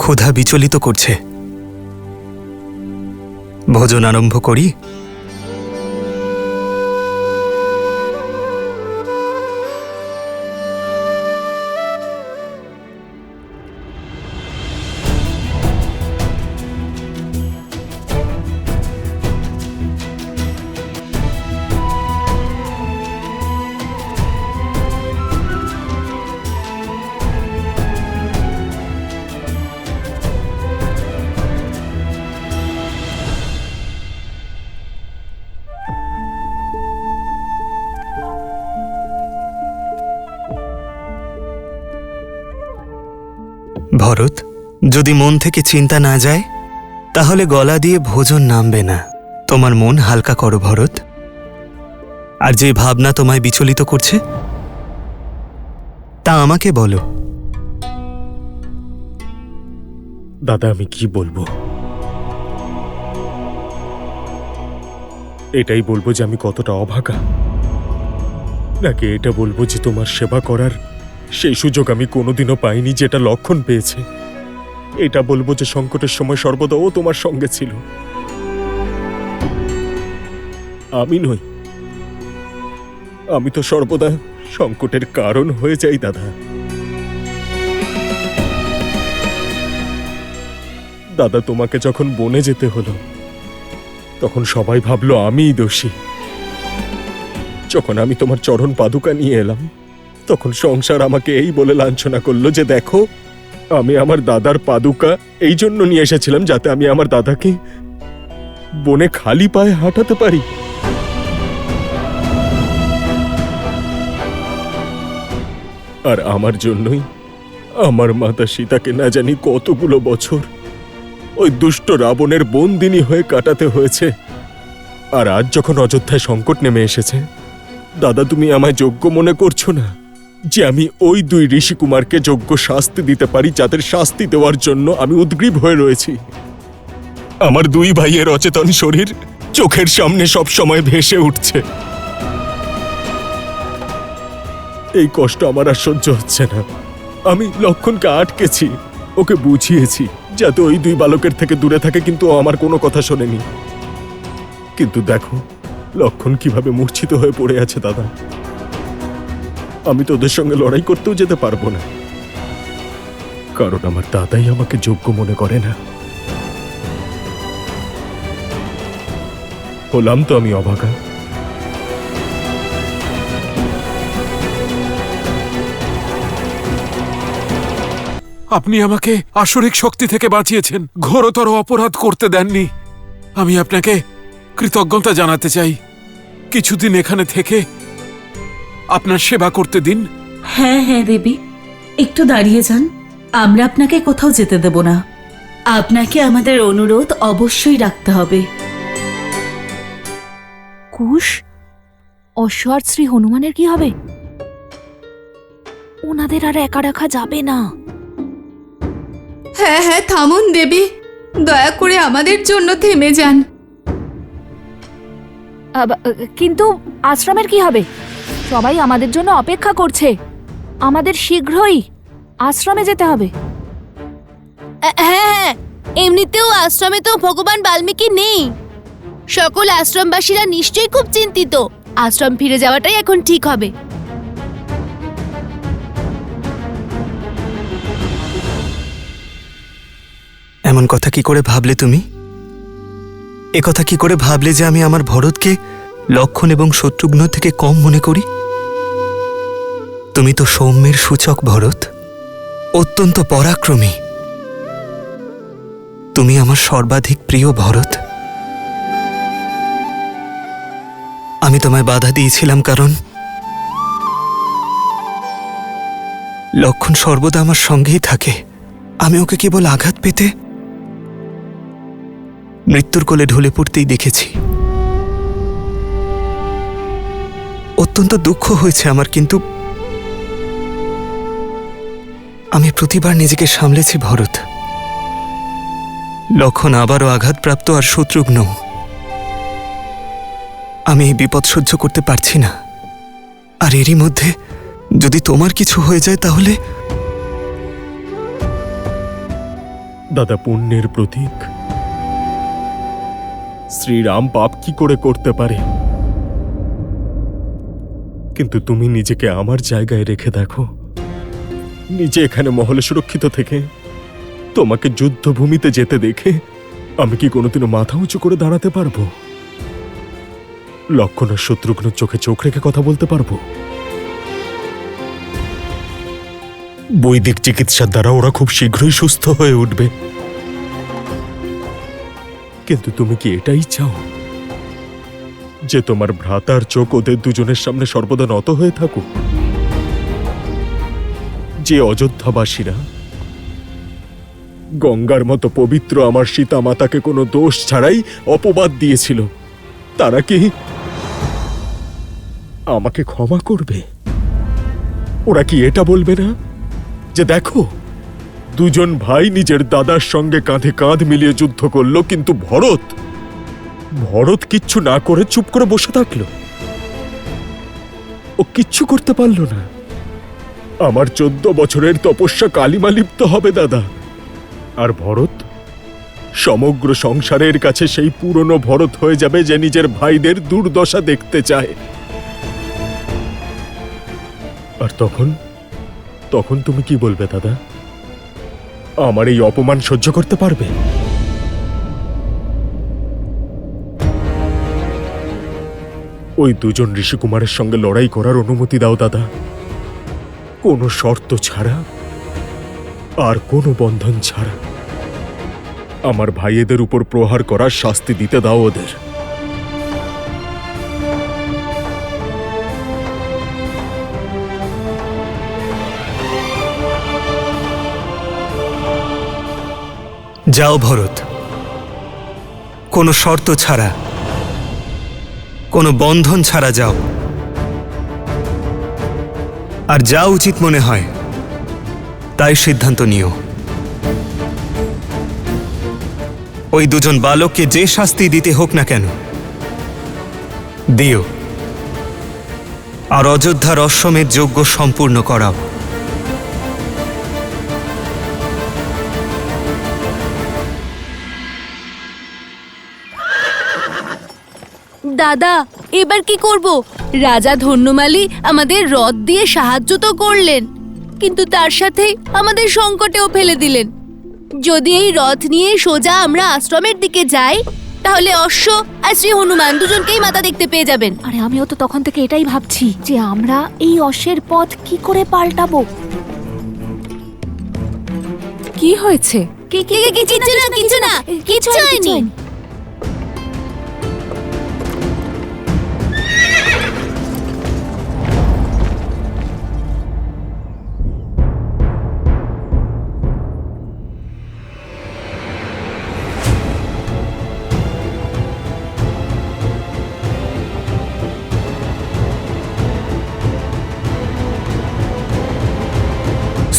ক্ষুধা বিচলিত করছে। ভোজন আরম্ভ করি। ভরত, যদি মন থেকে চিন্তা না যায় তাহলে গলা দিয়ে ভোজন নামবে না। তোমার মন হালকা করো ভরত। আর যে ভাবনা তোমায় বিচলিত করছে তা আমাকে বলো। দাদা, আমি কি বলবো? এটাই বলবো যে আমি কতটা অভাগা, নাকি এটা বলবো যে তোমার সেবা করার সেই সুযোগ আমি কোনোদিনও পাইনি যেটা লক্ষণ পেয়েছে? এটা বলবো যে সংকটের সময় সর্বদা ও তোমার সঙ্গে ছিল, আমি নই। আমি তো সর্বদা সংকটের কারণ হয়ে যাই দাদা। দাদা, তোমাকে যখন বনে যেতে হলো তখন সবাই ভাবলো আমিই দোষী। যখন আমি তোমার চরণ পাদুকা নিয়ে এলাম তখন সংসার আমাকে এই বলে লাঞ্ছনা করলো যে দেখো, আমি আমার দাদার পাদুকা এই জন্য নিয়ে এসেছিলাম যাতে আমি আমার দাদাকে বনে খালি পায়ে হাঁটাতে পারি। আর আমার জন্যই আমার মাতা সীতাকে না জানি কতগুলো বছর ওই দুষ্ট রাবণের বন্দিনী হয়ে কাটাতে হয়েছে। আর আজ যখন অযোধ্যায় সংকট নেমে এসেছে, দাদা তুমি আমায় যোগ্য মনে করছো না যে আমি ওই দুই ঋষিকুমারকে যোগ্য শাস্তি দিতে পারি, যাদের শাস্তি দেওয়ার জন্য আমি উদ্গ্রীব হয়ে রয়েছি? আমার দুই ভাইয়ের অচেতন শরীর চোখের সামনে সব সময় ভেসে উঠছে। এই কষ্ট আমার আর সহ্য হচ্ছে না। আমি লক্ষণকে আটকেছি, ওকে বুঝিয়েছি যাতে ওই দুই বালকের থেকে দূরে থাকে, কিন্তু ও আমার কোনো কথা শোনেনি। কিন্তু দেখো লক্ষণ কিভাবে মূর্ছিত হয়ে পড়ে আছে। দাদা, আমি তো ওদের সঙ্গে লড়াই করতেও যেতে পারবো না, কারণ আমার দাদাই আমাকে যোগ্য মনে করে না। হলাম তো আমি অভাগা। আপনি আমাকে আসরিক শক্তি থেকে বাঁচিয়েছেন, ঘোরতর অপরাধ করতে দেননি। আমি আপনাকে কৃতজ্ঞতা জানাতে চাই। কিছুদিন এখানে থেকে আপনার সেবা করতে দিন। হ্যাঁ হ্যাঁ দেবী, একটু দাঁড়িয়ে যান, আমরা আপনাকে কোথাও যেতে দেব না। আপনাকে আমাদের অনুরোধ অবশ্যই রাখতে হবে। কুশ, অশ্ব আর শ্রী হনুমানের কি হবে? ওনাদের আর একা রাখা যাবে না। হ্যাঁ হ্যাঁ, থামুন দেবী, দয়া করে আমাদের জন্য থেমে যান। কিন্তু আশ্রমের কি হবে? সবাই আমাদের জন্য অপেক্ষা করছে। আমাদের শীঘ্রই আশ্রমে যেতে হবে। হ্যাঁ, এমনিতেও আশ্রমে তো ভগবান বাল্মীকি নেই। সকল আশ্রমবাসীরা নিশ্চয়ই খুব চিন্তিত। আশ্রম ফিরে যাওয়াটাই এখন ঠিক হবে। এমন কথা কি করে ভাবলে তুমি? এ কথা কি করে ভাবলে যে আমি আমার ভরতকে লক্ষণ এবং শত্রুঘ্ন থেকে কম মনে করি? তুমি তো সৌম্যের সূচক ভরত, অত্যন্ত পরাক্রমী। তুমি আমার সর্বাধিক প্রিয় ভরত। আমি তোমায় বাধা দিয়েছিলাম কারণ লক্ষণ সর্বদা আমার সঙ্গেই থাকে। আমি ওকে কেবল আঘাত পেতে, মৃত্যুর কোলে ঢলে পড়তেই দেখেছি। অত্যন্ত দুঃখ হয়েছে আমার, কিন্তু আমি প্রতিবার নিজেকে সামলেছি ভরত। লক্ষণ আবারও আঘাতপ্রাপ্ত, আর শত্রুঘ্ন। আমি এই বিপদ সহ্য করতে পারছি না। আর এরই মধ্যে যদি তোমার কিছু হয়ে যায় দাদা পুণ্যের প্রতীক। শ্রীরাম পাপ কি করে করতে পারে? কিন্তু তুমি নিজেকে আমার জায়গায় রেখে দেখো। নিজে এখানে মহলে সুরক্ষিত থেকে তোমাকে যুদ্ধভূমিতে যেতে দেখে আমি কি কোনোদিনও মাথা উঁচু করে দাঁড়াতে পারবো? লক্ষণ আর শত্রুঘ্নের চোখে চোখ রেখে কথা বলতে পারবো? বৈদিক চিকিৎসার দ্বারা ওরা খুব শীঘ্রই সুস্থ হয়ে উঠবে। কিন্তু তুমি কি এটাই চাও যে তোমার ভ্রাতার চোখ ওদের দুজনের সামনে সর্বদা নত হয়ে থাকুক? যে অযোধ্যাবাসীরা গঙ্গার মতো পবিত্র আমার সীতা মাতাকে কোনো দোষ ছাড়াই অপবাদ দিয়েছিল, তারা কি আমাকে ক্ষমা করবে? ওরা কি এটা বলবে না যে দেখো, দুজন ভাই নিজের দাদার সঙ্গে কাঁধে কাঁধ মিলিয়ে যুদ্ধ করলো, কিন্তু ভরত কিচ্ছু না করে চুপ করে বসে থাকলো? ও কিচ্ছু করতে পারল না। আমার 14 বছরের তপস্যা কালিমা লিপ্ত হবে দাদা। আর ভরত সমগ্র সংসারের কাছে সেই পুরনো ভরত হয়ে যাবে যে নিজের ভাইদের দুর্দশা দেখতে চায়। আর তখন তুমি কি বলবে দাদা? আমার এই অপমান সহ্য করতে পারবে? ওই দুজন ঋষিকুমারের সঙ্গে লড়াই করার অনুমতি দাও দাদা, কোনো শর্ত ছাড়া আর কোনো বন্ধন ছাড়া। আমার ভাইয়েদের উপর প্রহার করার শাস্তি দিতে দাও ওদের। যাও ভরত, কোনো শর্ত ছাড়া, কোনো বন্ধন ছাড়া যাও। আর যা উচিত মনে হয় তাই সিদ্ধান্ত নিও। ওই দুজন বালককে যে শাস্তি দিতে হোক না কেন দিও, আর অযোধ্যার অশ্বমেধ যজ্ঞ সম্পূর্ণ করাও। দাদা, এবার কি করব? রাজা ধন্যমালী আমাদের রথ দিয়ে সাহায্য তো করলেন, কিন্তু তার সাথে আমাদের সংকটেও ফেলে দিলেন। যদি এই রথ নিয়ে সোজা আমরা আশ্রমের দিকে যাই, তাহলে অশ্ব আর শ্রী হনুমান দুজনকেই মাথা দেখতে পেয়ে যাবেন। আরে আমিও তো তখন থেকে এটাই ভাবছি যে আমরা এই অশ্বের পথ কি করে পাল্টাবো। কি হয়েছে? কিছু না, কিছু হয়নি।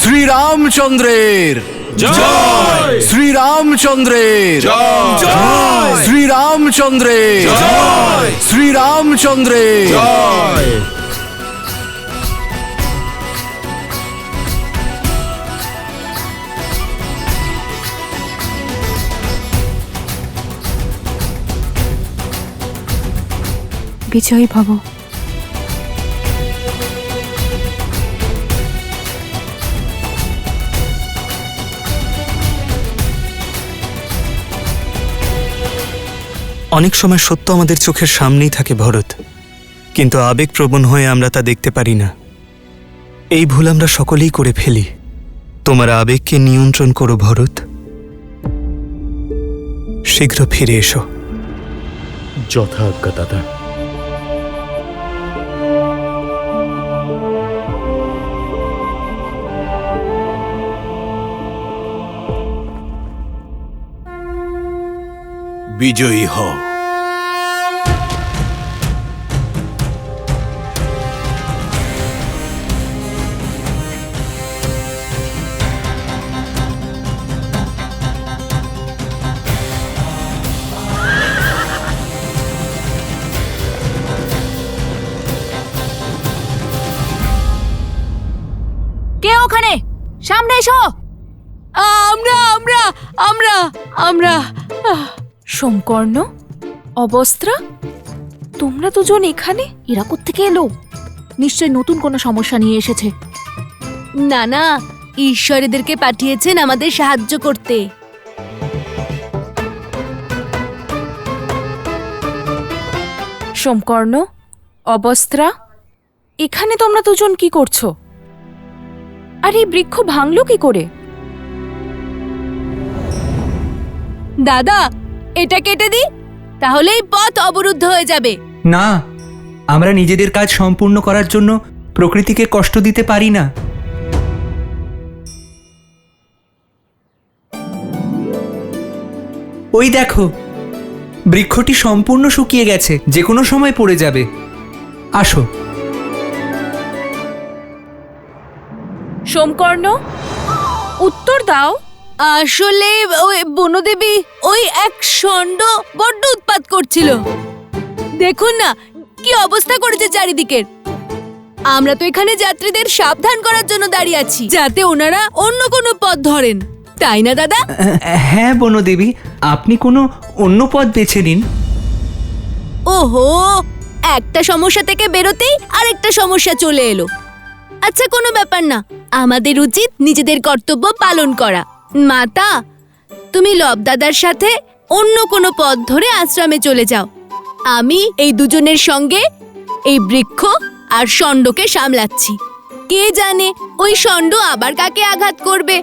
শ্রীরামচন্দ্রের জয়, শ্রীরামচন্দ্রের জয়, শ্রীরামচন্দ্রের জয়, শ্রীরামচন্দ্রের জয়। বিজয়ী ভব। অনেক সময় সত্য আমাদের চোখের সামনেই থাকে ভরত, কিন্তু আবেগপ্রবণ হয়ে আমরা তা দেখতে পারি না। এই ভুল আমরা সকলেই করে ফেলি। তোমার আবেগকে নিয়ন্ত্রণ করো ভরত। শীঘ্র ফিরে এসো। যথা আজ্ঞা দাদা। বিজয়ী হও। কে ওখানে? সামনে এসো। আমরা আমরা সোমকর্ণ, অবস্ত্রা, তোমরা দুজন এখানে? এরা কোত্থেকে এলো? নিশ্চয় নতুন কোনো সমস্যা নিয়ে এসেছে। না না, ঈশ্বর এদেরকে পাঠিয়েছেন আমাদের সাহায্য করতে। সোমকর্ণ, অবস্ত্রা, এখানে তোমরা দুজন কি করছো? আর এই বৃক্ষ ভাঙলো কি করে? দাদা, এটা কেটে দি, তাহলেই পথ অবরুদ্ধ হয়ে যাবে। না, আমরা নিজেদের কাজ সম্পূর্ণ করার জন্য প্রকৃতিকে কষ্ট দিতে পারি না। ওই দেখো, বৃক্ষটি সম্পূর্ণ শুকিয়ে গেছে, যে কোনো সময় পড়ে যাবে। আসো। সোমকর্ণ, উত্তর দাও। আসলে ওই বনদেবী, ওই এক ষণ্ড বড্ড উৎপাত করছিল। দেখুন না কি অবস্থা করেছে চারিদিকের। আমরা তো এখানে যাত্রীদের সাবধান করার জন্য দাঁড়িয়ে আছি, যাতে ওনারা অন্য কোনো পথ ধরেন, তাই না দাদা? হ্যাঁ বনদেবী, আপনি কোনো অন্য পথ বেছে নিন। ওহো, একটা সমস্যা থেকে বেরোতেই আরেকটা সমস্যা চলে এলো। আচ্ছা, কোনো ব্যাপার না, আমাদের উচিত নিজেদের কর্তব্য পালন করা। মাতা, তুমি লবদাদার সাথে অন্য কোনো পথ ধরে আশ্রমে চলে যাও। আমি এই দুজনের সঙ্গে এই বৃক্ষ আর ষণ্ডকে সামলাচ্ছি। কে জানে ওই ষণ্ড আবার কাকে আঘাত করবে।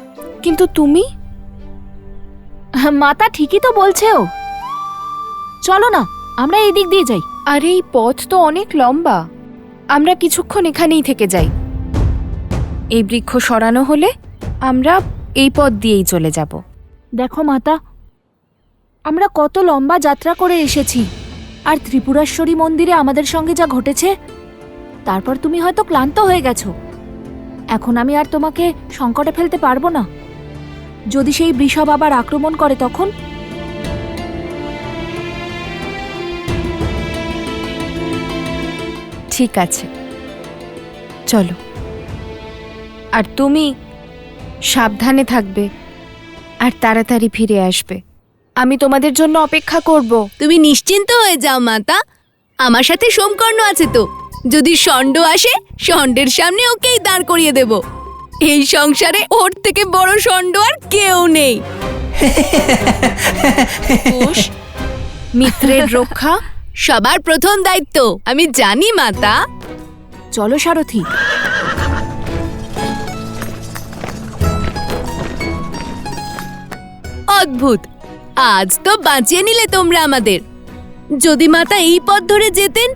কিন্তু তুমি? মাতা ঠিকই তো বলছেও। চলো না, আমরা এই দিক দিয়ে যাই। আর এই পথ তো অনেক লম্বা, আমরা কিছুক্ষণ এখানেই থেকে যাই। এই বৃক্ষ সরানো হলে আমরা এই পথ দিয়েই চলে যাব। দেখো মাতা, আমরা কত লম্বা যাত্রা করে এসেছি, আর ত্রিপুরাশ্বরী মন্দিরে আমাদের সঙ্গে যা ঘটেছে, তারপর তুমি হয়তো ক্লান্ত হয়ে গেছো। এখন আমি আর তোমাকে সংকটে ফেলতে পারবো না। যদি সেই বৃষভ আবার আক্রমণ করে তখন? ঠিক আছে, চলো। আর তুমি সাবধানে থাকবে আর তাড়াতাড়ি ফিরে আসবে। আমি তোমাদের জন্য অপেক্ষা করব। তুমি নিশ্চিন্ত হয়ে যাও মাতা, আমার সাথে সোমকর্ণ আছে তো। যদি ষণ্ড আসে, ষণ্ডের সামনে ওকেই দাঁড় করিয়ে দেব। এই সংসারে ওর থেকে বড় ষণ্ড আর কেউ নেই। মিত্রের রক্ষা সবার প্রথম দায়িত্ব, আমি জানি মাতা। চলো সারথি। অদ্ভুত, আজ তো বাঁচিয়ে নিলে তোমরা আমাদের। যদি মাতা এই পথ ধরে যেতেন,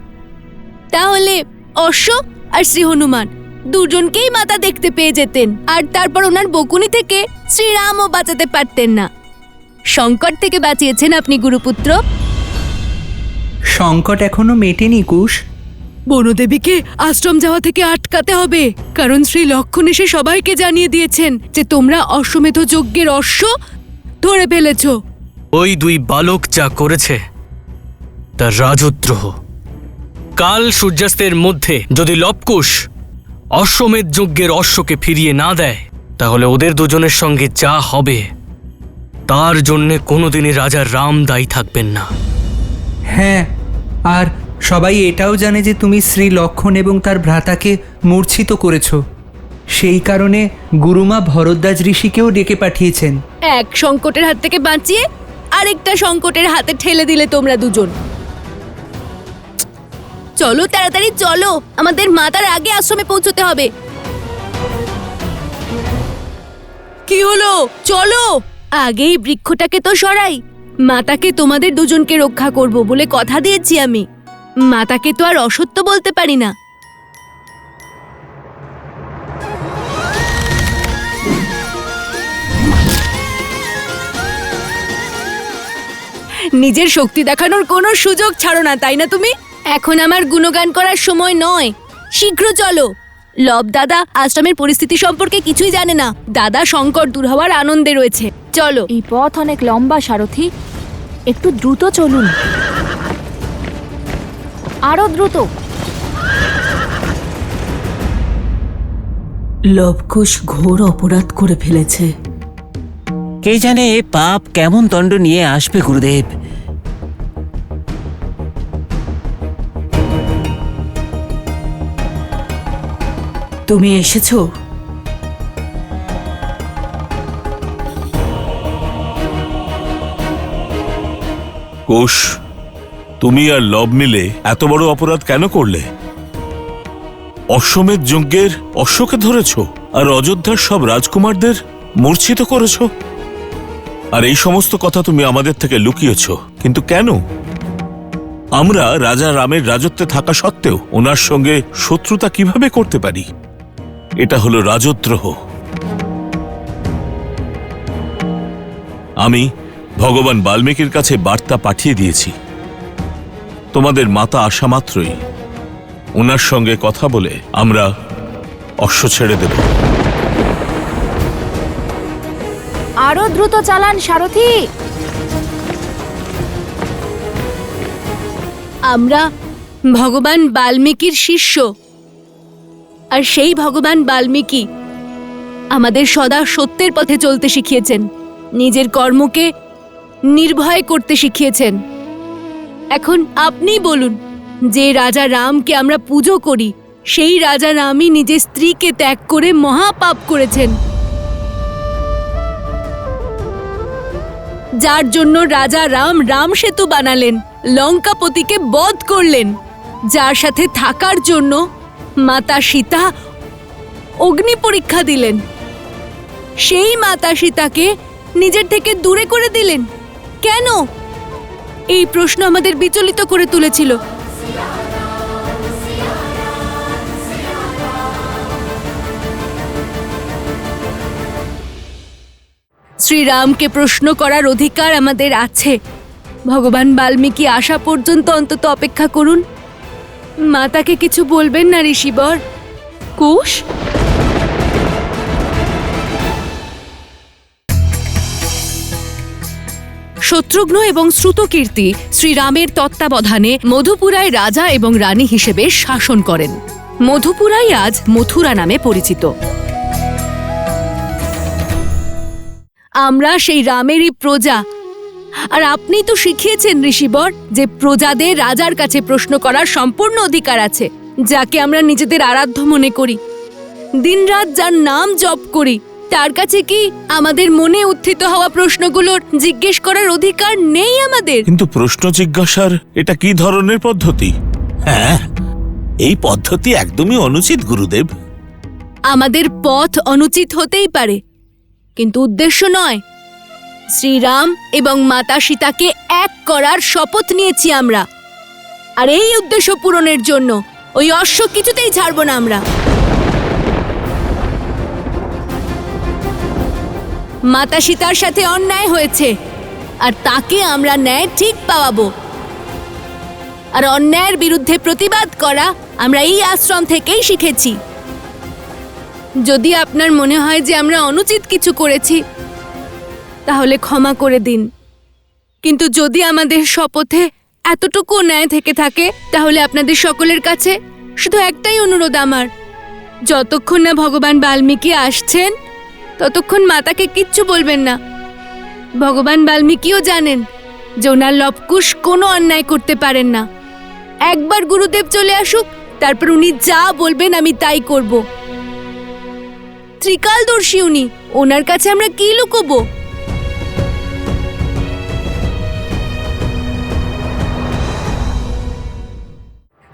তাহলে অশ্ব আর শ্রী হনুমান দুজনকেই মাতা দেখতে পেয়ে যেতেন, আর তারপর ওনার বকুনি থেকে শ্রীরামও বাঁচাতে পারতেন না। সংকট থেকে বাঁচিয়েছেন আপনি গুরুপুত্র। সংকট এখনো মেটেনি কুশ। বনদেবীকে আশ্রম যাওয়া থেকে আটকাতে হবে, কারণ শ্রী লক্ষণ এসে সবাইকে জানিয়ে দিয়েছেন যে তোমরা অশ্বমেধ যজ্ঞের অশ্ব ধরে ফেলেছ। ওই দুই বালক যা করেছে তা রাজদ্রোহ। কাল সূর্যাস্তের মধ্যে যদি লবকুশ অশ্বমেধ যজ্ঞের অশ্বকে ফিরিয়ে না দেয়, তাহলে ওদের দুজনের সঙ্গে যা হবে তার জন্যে কোনোদিনই রাজা রাম দায়ী থাকবেন না। হ্যাঁ, আর সবাই এটাও জানে যে তুমি শ্রী লক্ষণ এবং তার ভ্রাতাকে মূর্ছিত করেছ। সেই কারণে গুরুমা ভরদ্বাজ ঋষিকেও ডেকে পাঠিয়েছেন। এক সংকটের হাত থেকে বাঁচিয়ে আরেকটা সংকটের হাতে ঠেলে দিলে তোমরা দুজন। চলো তাড়াতাড়ি চলো, আমাদের মাতার আগে আশ্রমে পৌঁছতে হবে। কি হলো, চলো আগেই বৃক্ষটাকে তো সরাই। মাতাকে তোমাদের দুজনকে রক্ষা করব বলে কথা দিয়েছি আমি। মাতাকে তো আর অসত্য বলতে পারি না। নিজের শক্তি দেখানোর কোনো সুযোগ ছাড়ো না, তাই না তুমি? এখন আমার গুণগান করার সময় নয়, শীঘ্র চলো। লব দাদা আশ্রমের পরিস্থিতি সম্পর্কে কিছুই জানে না। দাদা সংকট দূর হওয়ার আনন্দে রয়েছে। চলো। এই পথ অনেক লম্বা সারথি, একটু দ্রুত চলুন। আরো দ্রুত। লবকুশ ঘোর অপরাধ করে ফেলেছে। কে জানে এ পাপ কেমন দণ্ড নিয়ে আসবে গুরুদেব। তুমি এসেছো? কোষ, তুমি আর লব মিলে এত বড় অপরাধ কেন করলে? অশ্বমেধ যজ্ঞের অশ্বকে ধরেছ আর অযোধ্যার সব রাজকুমারদের মূর্ছিত করেছ। আর এই সমস্ত কথা তুমি আমাদের থেকে লুকিয়েছ, কিন্তু কেন? আমরা রাজা রামের রাজত্বে থাকা সত্ত্বেও ওনার সঙ্গে শত্রুতা কিভাবে করতে পারি? এটা হলো রাজদ্রোহ। আমি ভগবান বাল্মীকির কাছে বার্তা পাঠিয়ে দিয়েছি। তোমাদের মাতা আসা মাত্রই ওনার সঙ্গে কথা বলে আমরা অশ্ব ছেড়ে দেব। আরো দ্রুত চালান সারথি। আমরা ভগবান বাল্মীকির শিষ্য, আর সেই ভগবান বাল্মীকি আমাদের সদা সত্যের পথে চলতে শিখিয়েছেন, নিজের কর্মকে নির্ভয় করতে শিখিয়েছেন। এখন আপনি বলুন, যে রাজা রামকে আমরা পুজো করি, সেই রাজা রামই নিজের স্ত্রীকে ত্যাগ করে মহাপাপ করেছেন, যার জন্য রাজা রাম রাম সেতু বানালেন, লঙ্কাপতিকে বধ করলেন, যার সাথে থাকার জন্য মাতা সীতা অগ্নি পরীক্ষা দিলেন, সেই মাতা সীতাকে নিজের থেকে দূরে করে দিলেন। কেন? এই প্রশ্ন আমাদের বিচলিত করে তুলেছিল। শ্রীরামকে প্রশ্ন করার অধিকার আমাদের আছে। ভগবান বাল্মীকি আসা পর্যন্ত অন্তত অপেক্ষা করুন। মাতাকে কিছু বলবেন না ঋষিবর। কুশ, শত্রুঘ্ন এবং শ্রুতকীর্তি শ্রীরামের তত্ত্বাবধানে মধুপুরায় রাজা এবং রানী হিসেবে শাসন করেন। মধুপুরাই আজ মথুরা নামে পরিচিত। আমরা সেই রামেরই প্রজা, আর আপনি তো শিখিয়েছেন ঋষিবর যে প্রজাদের রাজার কাছে প্রশ্ন করার সম্পূর্ণ অধিকার আছে, যাকে আমরা নিজেদের আরাধ্য মনে করি, দিনরাত যার নাম জপ করি, তার কাছে কি আমাদের মনে উত্থিত হওয়া প্রশ্নগুলোর জিজ্ঞেস করার অধিকার নেই আমাদের? কিন্তু প্রশ্ন জিজ্ঞাসার এটা কি ধরনের পদ্ধতি? হ্যাঁ, এই পদ্ধতি একদমই অনুচিত গুরুদেব। আমাদের পথ অনুচিত হতেই পারে, কিন্তু উদ্দেশ্য নয়। শ্রীরাম এবং মাতা সীতাকে এক করার শপথ নিয়েছি আমরা, আর এই উদ্দেশ্য পূরণের জন্য ওই অশ্ব কিছুতেই ছাড়ব না আমরা। মাতা সীতার সাথে অন্যায় হয়েছে, আর তাকে আমরা ন্যায় ঠিক পাওয়াবো। আর অন্যায়ের বিরুদ্ধে প্রতিবাদ করা আমরা এই আশ্রম থেকেই শিখেছি। যদি আপনার মনে হয় যে আমরা অনুচিত কিছু করেছি, তাহলে ক্ষমা করে দিন, কিন্তু যদি আমাদের শপথে এতটুকু ন্যায় থেকে থাকে, তাহলে আপনাদের সকলের কাছে শুধু একটাই অনুরোধ আমার, যতক্ষণ না ভগবান বাল্মীকি আসছেন ততক্ষণ মাতাকে কিচ্ছু বলবেন না। ভগবান বাল্মীকিও জানেন যে ওনার লবকুশ কোনো অন্যায় করতে পারেন না। একবার গুরুদেব চলে আসুক, তারপর উনি যা বলবেন আমি তাই করব। ত্রিকালদর্শী উনি, ওনার কাছে আমরা কি লুকোবো?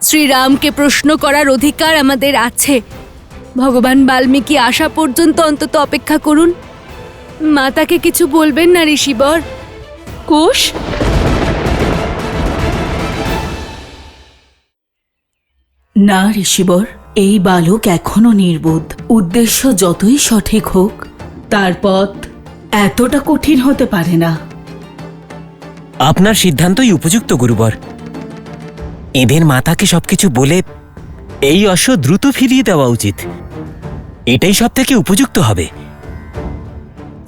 শ্রীরামকে প্রশ্ন করার অধিকার আমাদের আছে। ভগবান বাল্মীকি আসা পর্যন্ত অন্তত অপেক্ষা করুন। মাতাকে কিছু বলবেন না ঋষিবর। কুশ, না ঋষিবর, এই বালক এখনো নির্বোধ। উদ্দেশ্য যতই সঠিক হোক, তার পথ এতটা কঠিন হতে পারে না। আপনার সিদ্ধান্তই উপযুক্ত গুরুবর। এদের মাতাকে সবকিছু বলে এই অশ্ব দ্রুত ফিরিয়ে দেওয়া উচিত। এটাই সব থেকে উপযুক্ত হবে।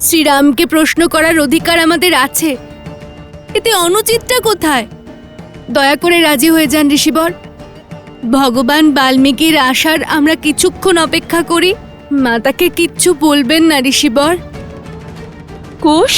শ্রীরামকে প্রশ্ন করার অধিকার আমাদের আছে, এতে অনুচিতটা কোথায়? দয়া করে রাজি হয়ে যান ঋষিবর। ভগবান বাল্মীকির আসার আমরা কিছুক্ষণ অপেক্ষা করি। মাতাকে কিচ্ছু বলবেন না ঋষিবর। কুশ